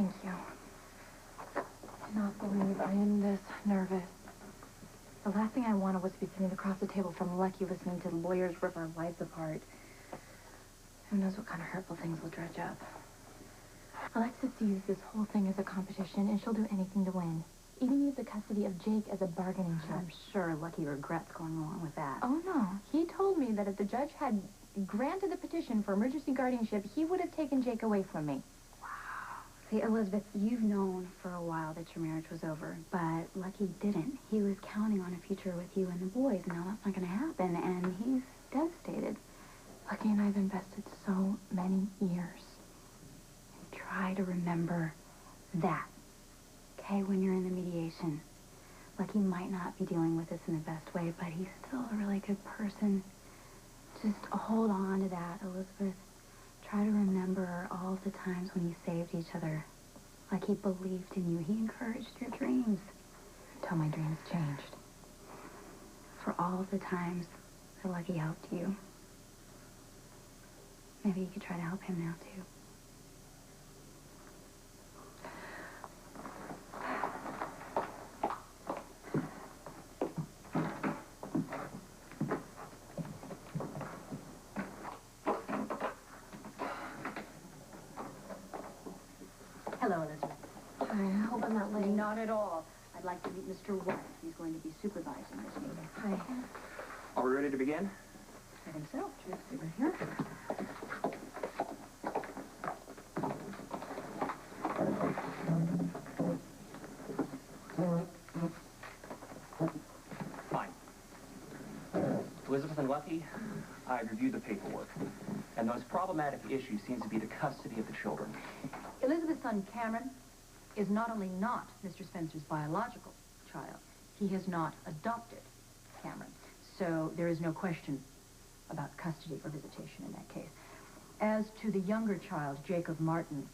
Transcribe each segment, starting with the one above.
Thank you. I cannot believe I am this nervous. The last thing I wanted was to be sitting across the table from Lucky listening to lawyers rip our lives apart. Who knows what kind of hurtful things will dredge up. Alexis sees this whole thing as a competition, and she'll do anything to win. Even use the custody of Jake as a bargaining chip. I'm sure Lucky regrets going along with that. Oh, no. He told me that if the judge had granted the petition for emergency guardianship, he would have taken Jake away from me. Wow. See, Elizabeth, you've known for a while that your marriage was over, but Lucky didn't. He was counting on a future with you and the boys. Now that's not going to happen, and he's devastated. Lucky and I have invested so many years. Try to remember that, okay, when you're in the mediation. Lucky might not be dealing with this in the best way, but he's still a really good person. Just hold on to that, Elizabeth. Try to remember all the times when you saved each other. Like he believed in you. He encouraged your dreams. Until my dreams changed. For all the times that Lucky helped you. Maybe you could try to help him now, too. Hello, Elizabeth. Hi, I hope I'm not late. Not at all. I'd like to meet Mr. White. He's going to be supervising this meeting. Hi. Are we ready to begin? I think so. Just over here. Fine. Elizabeth and Lucky, I reviewed the paperwork. And the most problematic issue seems to be the custody of the children. Elizabeth's son, Cameron, is not only not Mr. Spencer's biological child, he has not adopted Cameron. So there is no question about custody or visitation in that case. As to the younger child, Jacob Martin,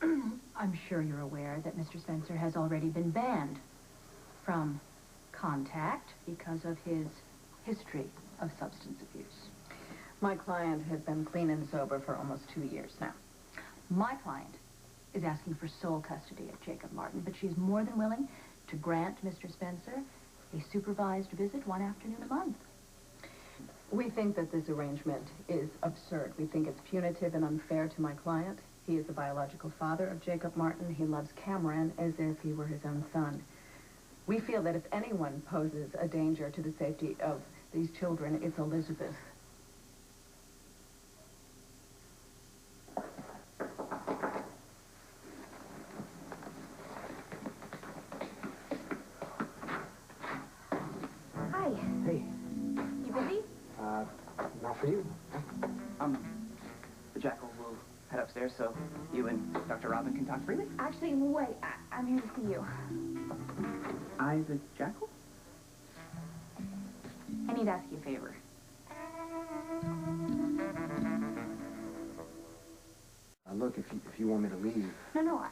I'm sure you're aware that Mr. Spencer has already been banned from contact because of his history of substance abuse. My client has been clean and sober for almost 2 years now. My client is asking for sole custody of Jacob Martin, but she's more than willing to grant Mr. Spencer a supervised visit one afternoon a month. We think that this arrangement is absurd. We think it's punitive and unfair to my client. He is the biological father of Jacob Martin. He loves Cameron as if he were his own son. We feel that if anyone poses a danger to the safety of these children, it's Elizabeth. Hi. Hey. You busy? Not for you. The Jackal will head upstairs so you and Dr. Robin can talk freely. Actually, wait. I'm here to see you. I, the Jackal? I need to ask you a favor. Look, if you want me to leave. No,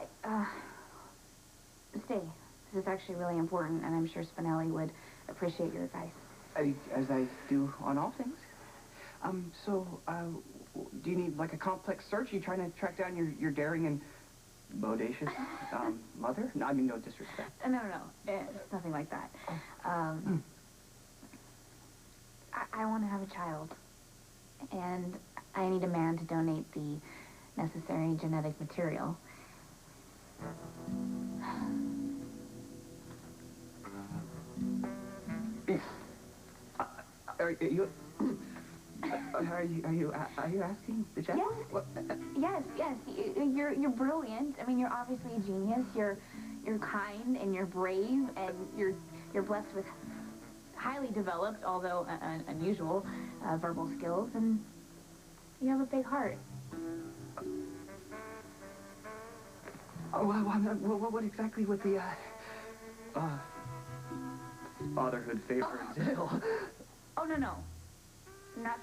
stay. This is actually really important, and I'm sure Spinelli would appreciate your advice. As I do on all things. Do you need, like, a complex search? Are you trying to track down your daring and bodacious mother? No, I mean, no disrespect. No. It's nothing like that. I want to have a child, and I need a man to donate the necessary genetic material. Are you asking the Jackal? Yes. Yes. You're brilliant. I mean, you're obviously a genius. You're kind and you're brave and you're blessed with highly developed, although unusual, verbal skills, and you have a big heart. Oh, what exactly would the fatherhood favor entail? Oh, no. Not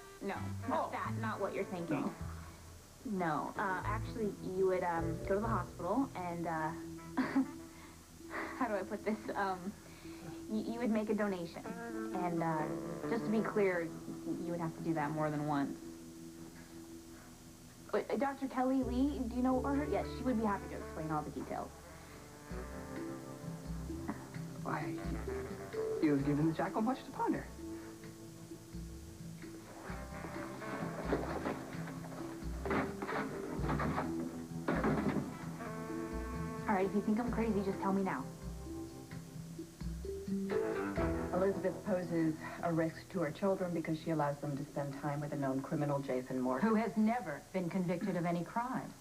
that. Not what you're thinking. No. Actually, you would go to the hospital and how do I put this? You would make a donation, and just to be clear, you would have to do that more than once. Dr. Kelly Lee, do you know her? Yes, she would be happy to explain. explain all the details. Why, you have given the jackal much to ponder. All right, if you think I'm crazy, just tell me now. Elizabeth poses a risk to her children because she allows them to spend time with a known criminal, Jason Morgan. Who has never been convicted of any crime.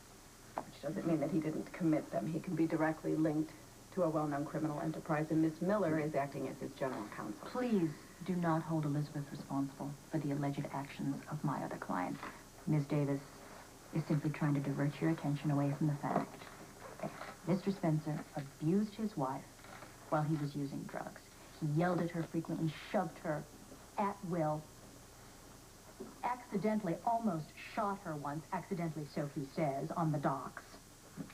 Which doesn't mean that he didn't commit them. He can be directly linked to a well-known criminal enterprise, and Miss Miller is acting as his general counsel. Please do not hold Elizabeth responsible for the alleged actions of my other client. Ms. Davis is simply trying to divert your attention away from the fact that Mr. Spencer abused his wife while he was using drugs. He yelled at her frequently, shoved her at will, accidentally almost shot her once, accidentally so he says, on the docks,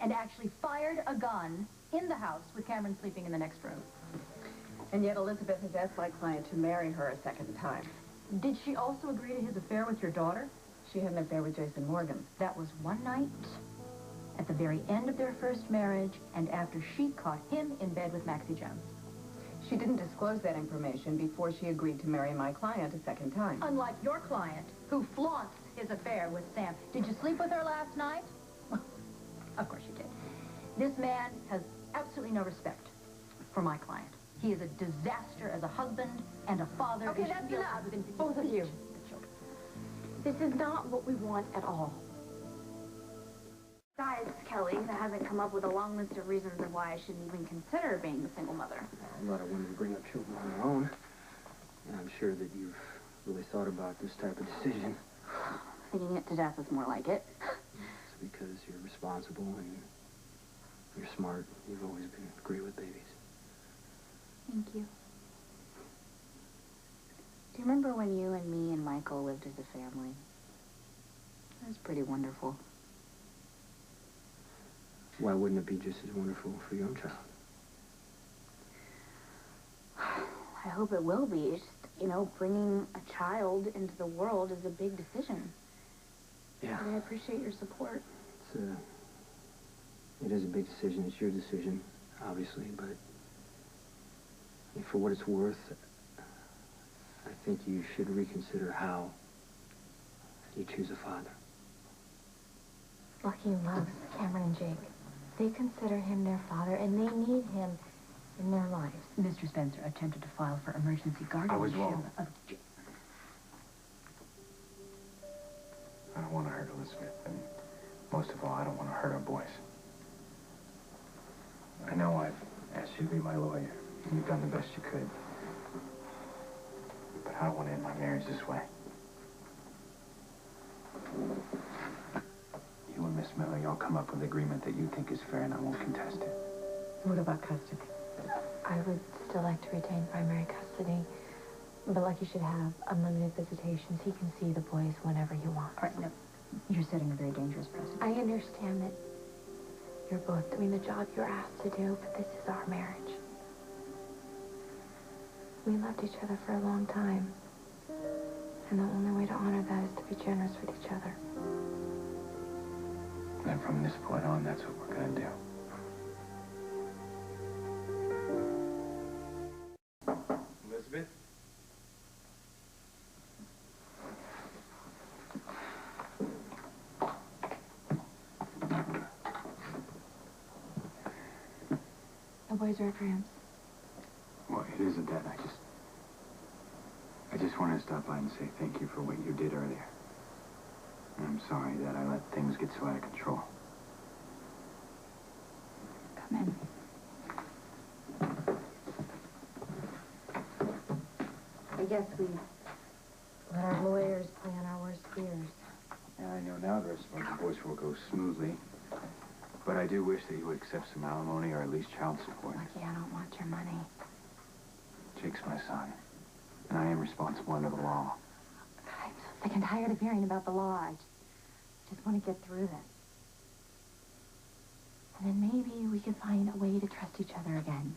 and actually fired a gun in the house with Cameron sleeping in the next room. And yet Elizabeth has asked my client to marry her a second time. Did she also agree to his affair with your daughter? She had an affair with Jason Morgan. That was one night at the very end of their first marriage and after she caught him in bed with Maxie Jones. She didn't disclose that information before she agreed to marry my client a second time. Unlike your client, who flaunts his affair with Sam. Did you sleep with her last night? Of course you did. This man has absolutely no respect for my client. He is a disaster as a husband and a father. Okay, that's enough, both of you. This is not what we want at all. Besides, Kelly hasn't come up with a long list of reasons of why I shouldn't even consider being a single mother. A lot of women bring up children on their own. And I'm sure that you've really thought about this type of decision. Thinking it to death is more like it. It's because you're responsible and you're smart. You've always been great with babies. Thank you. Do you remember when you and me and Michael lived as a family? It was pretty wonderful. Why wouldn't it be just as wonderful for your own child? I hope it will be. It's just, you know, bringing a child into the world is a big decision. Yeah. But I appreciate your support. It is a big decision. It's your decision, obviously, but I mean, for what it's worth, I think you should reconsider how you choose a father. Lucky loves Cameron and Jake. They consider him their father, and they need him in their lives. Mr. Spencer attempted to file for emergency guardianship. I was wrong. Of Jake. I don't want to hurt Elizabeth, and most of all, I don't want to hurt our boys. I know I've asked you to be my lawyer, and you've done the best you could. But I don't want to end my marriage this way. You and Miss Miller, y'all come up with an agreement that you think is fair, and I won't contest it. What about custody? I would still like to retain primary custody, but Lucky should have unlimited visitations. He can see the boys whenever you want. All right, no, you're setting a very dangerous precedent. I understand that you're both doing the job you're asked to do, but this is our marriage. We loved each other for a long time, and the only way to honor that is to be generous with each other. And from this point on, that's what we're going to do. Elizabeth? The boys are at Rams. Well, it is a debt. I just wanted to stop by and say thank you for what you did earlier. And I'm sorry that I let things get so out of control. Come in. I guess we let our lawyers plan our worst fears. And I know now the rest of our divorce will go smoothly. But I do wish that you would accept some alimony or at least child support. Lucky, I don't want your money. Jake's my son. And I am responsible under the law. I'm so sick and tired of hearing about the law. I just want to get through this. And then maybe we could find a way to trust each other again.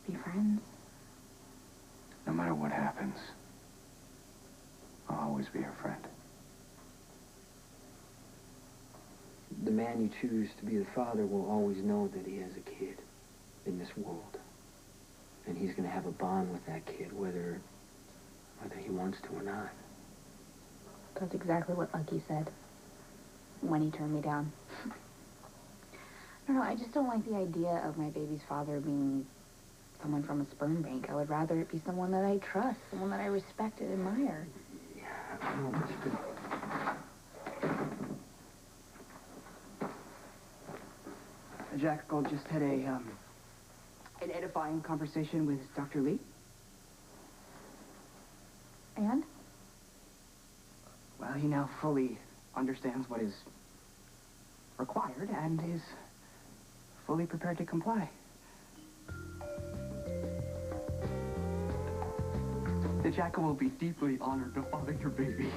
Be friends. No matter what happens, I'll always be your friend. The man man you choose to be the father will always know that he has a kid in this world. And he's going to have a bond with that kid, whether he wants to or not. That's exactly what Lucky said when he turned me down. I don't know, I just don't like the idea of my baby's father being someone from a sperm bank. I would rather it be someone that I trust, someone that I respect and admire. Yeah, I don't know. Jack Gold just had an edifying conversation with Dr. Lee. And? Well, he now fully understands what is required and is fully prepared to comply. The Jackal will be deeply honored to father your baby.